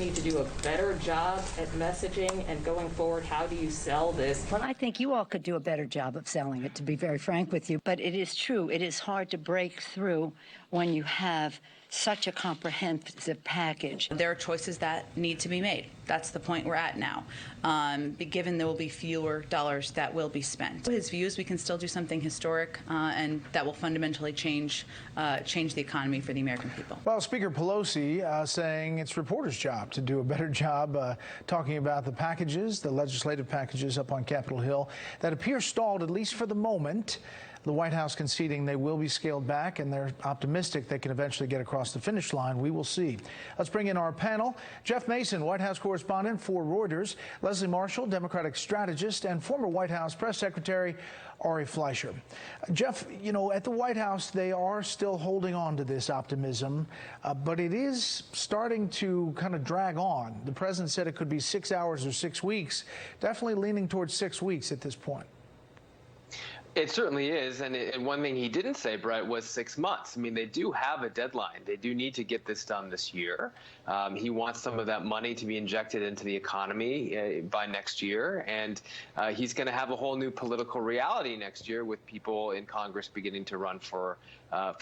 need to do a better job at messaging and going forward? How do you sell this? Well, I think you all could do a better job of selling it, to be very frank with you. But it is true. It is hard to break through when you have such a comprehensive package. There are choices that need to be made. That's the point we're at now. Given there will be fewer dollars that will be spent. His view is we can still do something historic and that will fundamentally change the economy for the American people. Well, Speaker Pelosi saying it's reporters' job to do a better job talking about the packages, the legislative packages up on Capitol Hill that appear stalled, at least for the moment. The White House conceding they will be scaled back, and they're optimistic they can eventually get across the finish line. We will see. Let's bring in our panel. Jeff Mason, White House correspondent for Reuters, Leslie Marshall, Democratic strategist, and former White House press secretary Ari Fleischer. Jeff, you know, at the White House, they are still holding on to this optimism, but it is starting to kind of drag on. The president said it could be 6 hours or 6 weeks, definitely leaning towards 6 weeks at this point. It certainly is, and one thing he didn't say, Bret, was 6 months. I mean, they do have a deadline. They do need to get this done this year. He wants some of that money to be injected into the economy by next year, and he's going to have a whole new political reality next year with people in Congress beginning to run for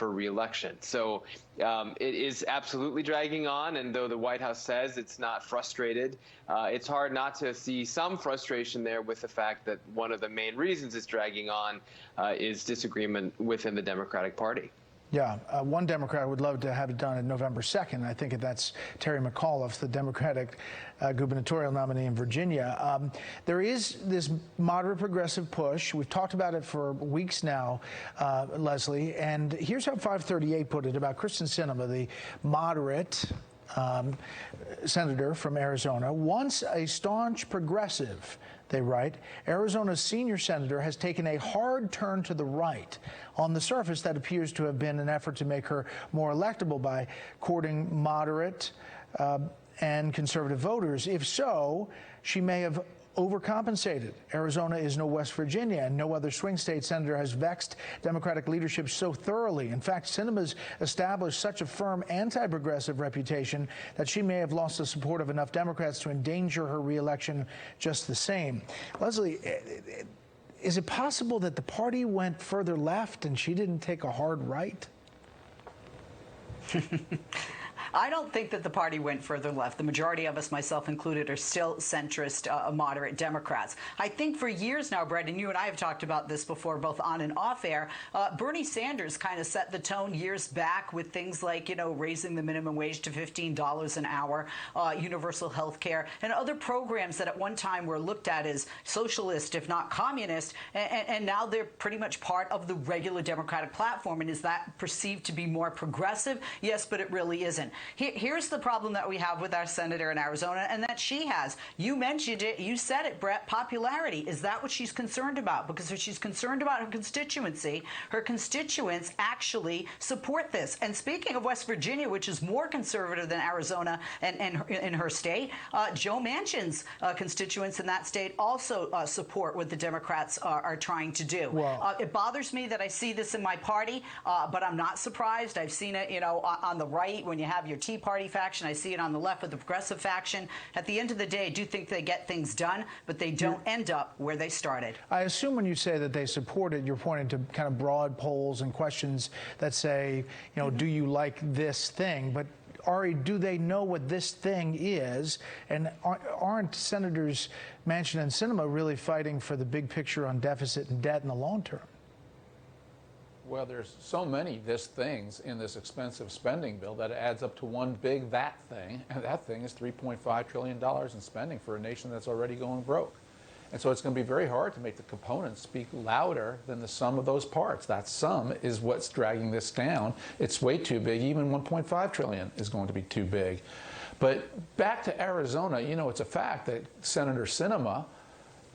re-election. So it is absolutely dragging on, and though the White House says it's not frustrated, it's hard not to see some frustration there with the fact that one of the main reasons it's dragging on is disagreement within the Democratic Party. Yeah, one Democrat would love to have it done on November 2nd. I think that's Terry McAuliffe, the Democratic gubernatorial nominee in Virginia. There is this moderate progressive push. We've talked about it for weeks now, Leslie, and here's how 538 put it about Kristen Sinema, the moderate senator from Arizona. Once a staunch progressive, they write, Arizona's senior senator has taken a hard turn to the right. On the surface, that appears to have been an effort to make her more electable by courting moderate and conservative voters. If so, she may have overcompensated. Arizona is no West Virginia, and no other swing state senator has vexed Democratic leadership so thoroughly. In fact, Sinema's established such a firm anti-progressive reputation that she may have lost the support of enough Democrats to endanger her re-election just the same. Leslie, is it possible that the party went further left and she didn't take a hard right? I don't think that the party went further left. The majority of us, myself included, are still centrist, moderate Democrats. I think for years now, Bret, and you and I have talked about this before, both on and off air, Bernie Sanders kind of set the tone years back with things like, you know, raising the minimum wage to $15 an hour, universal health care, and other programs that at one time were looked at as socialist, if not communist, and now they're pretty much part of the regular Democratic platform. And is that perceived to be more progressive? Yes, but it really isn't. Here's the problem that we have with our senator in Arizona, and that she has. You mentioned it. You said it, Bret. Popularity. Is that what she's concerned about? Because if she's concerned about her constituency, her constituents actually support this. And speaking of West Virginia, which is more conservative than Arizona and in her state, Joe Manchin's constituents in that state also support what the Democrats are trying to do. Wow. It bothers me that I see this in my party, but I'm not surprised. I've seen it, you know, on the right when you have your Tea Party faction. I see it on the left with the progressive faction. At the end of the day, I do think they get things done, but they don't end up where they started. I assume when you say that they support it, you're pointing to kind of broad polls and questions that say, you know, do you like this thing? But Ari, do they know what this thing is? And aren't Senators Manchin and Sinema really fighting for the big picture on deficit and debt in the long term? Well, there's so many this things in this expensive spending bill that it adds up to one big that thing, and that thing is $3.5 trillion in spending for a nation that's already going broke. And so it's going to be very hard to make the components speak louder than the sum of those parts. That sum is what's dragging this down. It's way too big. Even $1.5 trillion is going to be too big. But back to Arizona, you know, it's a fact that Senator Sinema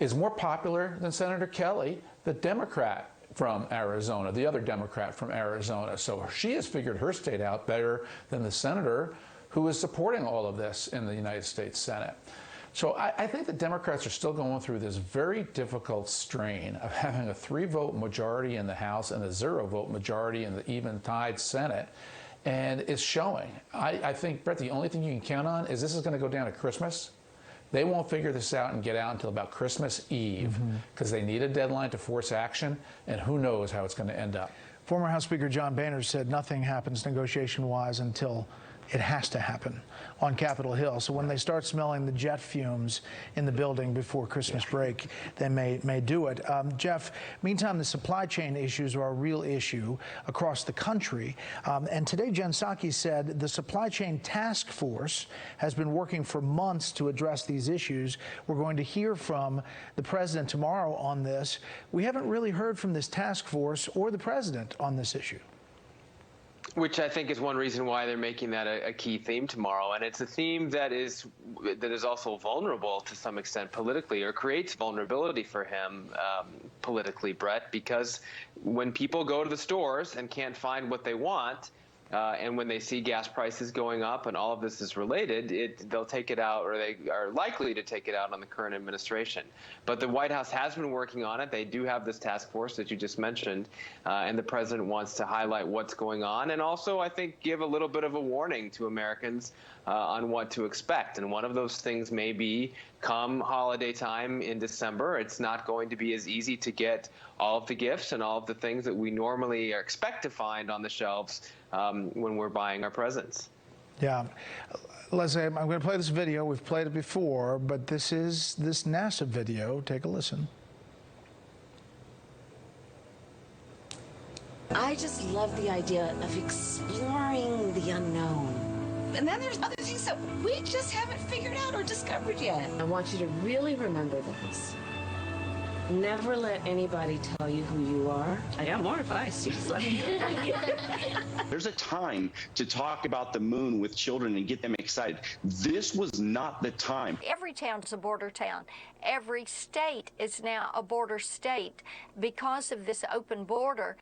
is more popular than Senator Kelly, the Democrat from Arizona, the other Democrat from Arizona. So she has figured her state out better than the senator who is supporting all of this in the United States Senate. So I think the Democrats are still going through this very difficult strain of having a 3-vote majority in the House and a 0-vote majority in the even-tied Senate. And it's showing. I think, Bret, the only thing you can count on is this is going to go down at Christmas. They won't figure this out and get out until about Christmas Eve because they need a deadline to force action, and who knows how it's going to end up. Former House Speaker John Boehner said nothing happens negotiation-wise until it has to happen on Capitol Hill. So when they start smelling the jet fumes in the building before Christmas break, they may do it. Jeff, meantime, the supply chain issues are a real issue across the country. And today, Jen Psaki said the supply chain task force has been working for months to address these issues. We're going to hear from the president tomorrow on this. We haven't really heard from this task force or the president on this issue. Which I think is one reason why they're making that a key theme tomorrow. And it's a theme that is also vulnerable to some extent politically, or creates vulnerability for him politically, Bret, because when people go to the stores and can't find what they want, and when they see gas prices going up and all of this is related, they'll take it out, or they are likely to take it out on the current administration. But the White House has been working on it. They do have this task force that you just mentioned, and the president wants to highlight what's going on and also, I think, give a little bit of a warning to Americans on what to expect. And one of those things may be come holiday time in December, it's not going to be as easy to get all of the gifts and all of the things that we normally expect to find on the shelves when we're buying our presents. Yeah. Leslie, I'm going to play this video. We've played it before, but this is this NASA video. Take a listen. I just love the idea of exploring the unknown. And then there's other things that we just haven't figured out or discovered yet. I want you to really remember this. Never let anybody tell you who you are. I got more advice. You just let me know. There's a time to talk about the moon with children and get them excited. This was not the time. Every town's a border town. Every state is now a border state because of this open border.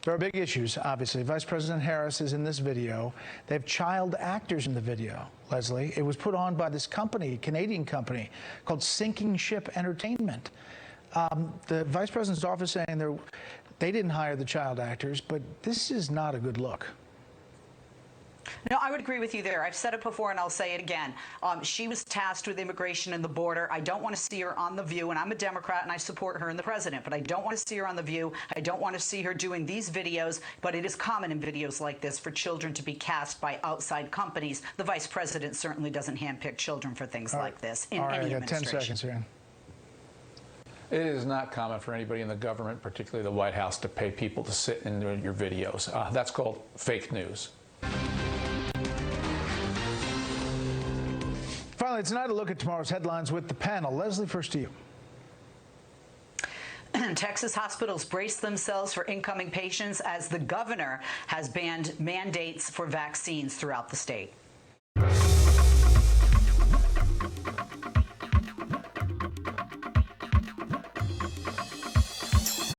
There are big issues, obviously. Vice President Harris is in this video. They have child actors in the video, Leslie. It was put on by this company, Canadian company, called Sinking Ship Entertainment. The Vice President's office saying they didn't hire the child actors, but this is not a good look. No, I would agree with you there. I've said it before and I'll say it again. She was tasked with immigration and the border. I don't want to see her on The View, and I'm a Democrat and I support her and the president, but I don't want to see her on The View. I don't want to see her doing these videos, but it is common in videos like this for children to be cast by outside companies. The vice president certainly doesn't handpick children for things like this in any administration. All right, I got 10 seconds here. It is not common for anybody in the government, particularly the White House, to pay people to sit in your videos. That's called fake news. Finally, tonight, a look at tomorrow's headlines with the panel. Leslie, first to you. Texas hospitals brace themselves for incoming patients as the governor has banned mandates for vaccines throughout the state.